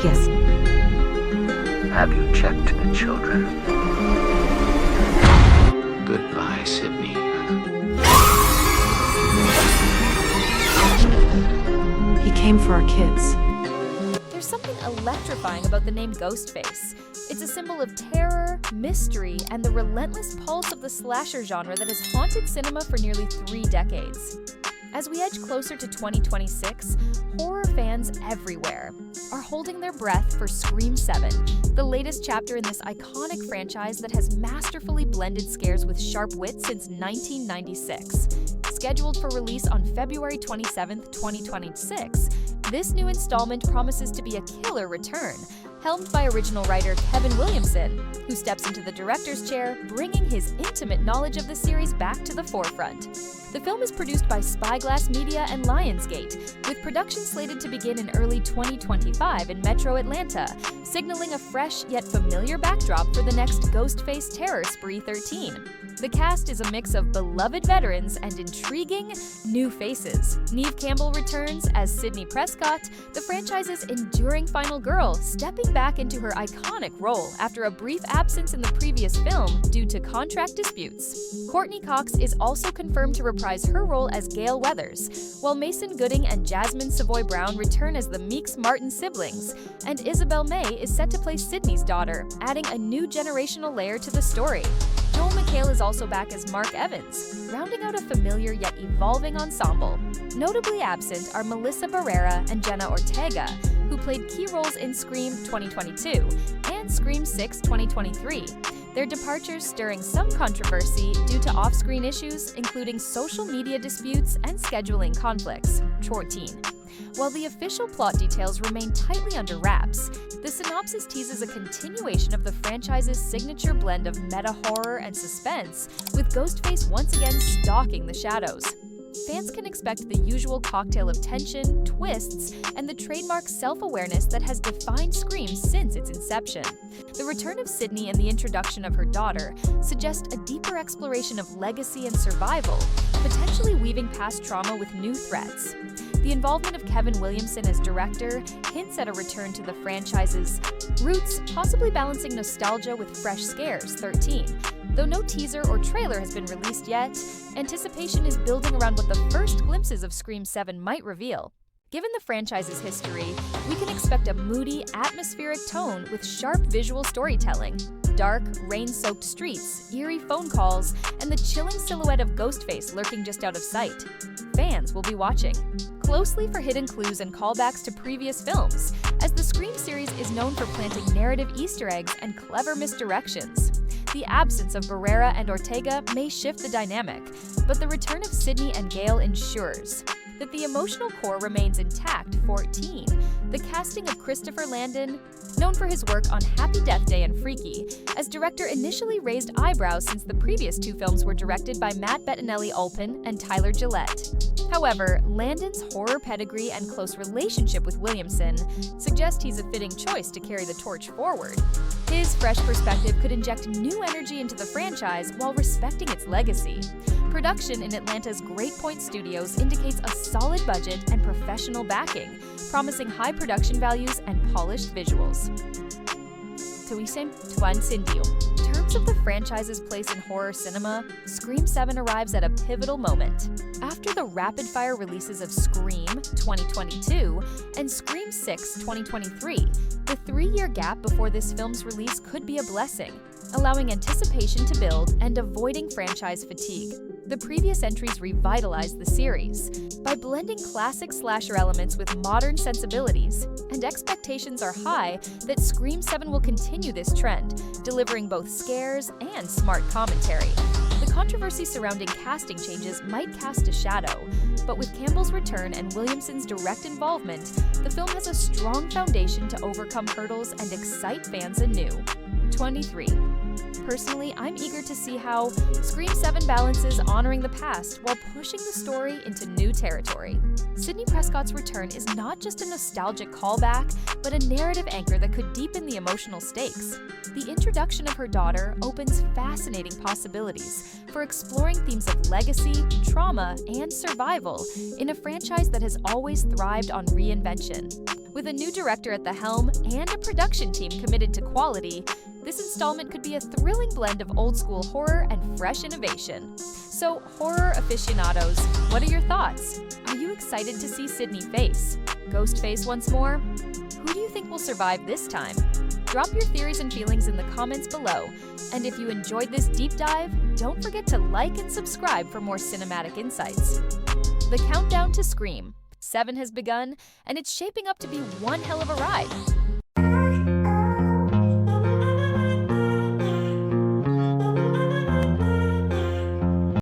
Yes. Have you checked the children? Goodbye, Sydney. He came for our kids. There's something electrifying about the name Ghostface. It's a symbol of terror, mystery, and the relentless pulse of the slasher genre that has haunted cinema for nearly 3 decades. As we edge closer to 2026, horror fans everywhere are holding their breath for Scream 7, the latest chapter in this iconic franchise that has masterfully blended scares with sharp wit since 1996. Scheduled for release on February 27, 2026, this new installment promises to be a killer return, helmed by original writer Kevin Williamson, who steps into the director's chair, bringing his intimate knowledge of the series back to the forefront. The film is produced by Spyglass Media and Lionsgate, with production slated to begin in early 2025 in Metro Atlanta, signaling a fresh yet familiar backdrop for the next Ghostface Terror Spree 13. The cast is a mix of beloved veterans and intriguing new faces. Neve Campbell returns as Sydney Prescott, the franchise's enduring final girl, stepping back into her iconic role after a brief absence in the previous film due to contract disputes. Courtney Cox is also confirmed to reprise her role as Gail Weathers, while Mason Gooding and Jasmine Savoy Brown return as the Meeks Martin siblings, and Isabel May is set to play Sydney's daughter, adding a new generational layer to the story. Joel McHale is also back as Mark Evans, rounding out a familiar yet evolving ensemble. Notably absent are Melissa Barrera and Jenna Ortega, who played key roles in Scream 2022 and Scream 6 2023. Their departures stirring some controversy due to off-screen issues, including social media disputes and scheduling conflicts. 14. While the official plot details remain tightly under wraps, the synopsis teases a continuation of the franchise's signature blend of meta-horror and suspense, with Ghostface once again stalking the shadows. Fans can expect the usual cocktail of tension, twists, and the trademark self-awareness that has defined Scream since its inception. The return of Sydney and the introduction of her daughter suggest a deeper exploration of legacy and survival, potentially weaving past trauma with new threats. The involvement of Kevin Williamson as director hints at a return to the franchise's roots, possibly balancing nostalgia with fresh scares. 13. Though no teaser or trailer has been released yet, anticipation is building around what the first glimpses of Scream 7 might reveal. Given the franchise's history, we can expect a moody, atmospheric tone with sharp visual storytelling. Dark, rain-soaked streets, eerie phone calls, and the chilling silhouette of Ghostface lurking just out of sight. Fans will be watching closely for hidden clues and callbacks to previous films, as the Scream series is known for planting narrative Easter eggs and clever misdirections. The absence of Barrera and Ortega may shift the dynamic, but the return of Sydney and Gail ensures that the emotional core remains intact. 14. The casting of Christopher Landon, known for his work on Happy Death Day and Freaky, as director initially raised eyebrows since the previous 2 films were directed by Matt Bettinelli-Olpin and Tyler Gillette. However, Landon's horror pedigree and close relationship with Williamson suggest he's a fitting choice to carry the torch forward. His fresh perspective could inject new energy into the franchise while respecting its legacy. Production in Atlanta's Great Point Studios indicates a solid budget and professional backing, promising high production values and polished visuals. Tuisem Tuan Sindio. In terms of the franchise's place in horror cinema, Scream 7 arrives at a pivotal moment. After the rapid-fire releases of Scream 2022 and Scream 6 2023, the 3-year gap before this film's release could be a blessing, allowing anticipation to build and avoiding franchise fatigue. The previous entries revitalized the series by blending classic slasher elements with modern sensibilities, and expectations are high that Scream 7 will continue this trend, delivering both scares and smart commentary. The controversy surrounding casting changes might cast a shadow, but with Campbell's return and Williamson's direct involvement, the film has a strong foundation to overcome hurdles and excite fans anew. 23. Personally, I'm eager to see how Scream 7 balances honoring the past while pushing the story into new territory. Sydney Prescott's return is not just a nostalgic callback, but a narrative anchor that could deepen the emotional stakes. The introduction of her daughter opens fascinating possibilities for exploring themes of legacy, trauma, and survival in a franchise that has always thrived on reinvention. With a new director at the helm and a production team committed to quality, this installment could be a thrilling blend of old-school horror and fresh innovation. So, horror aficionados, what are your thoughts? Are you excited to see Sydney face Ghostface once more? Who do you think will survive this time? Drop your theories and feelings in the comments below. And if you enjoyed this deep dive, don't forget to like and subscribe for more cinematic insights. The countdown to Scream 7 has begun, and it's shaping up to be one hell of a ride.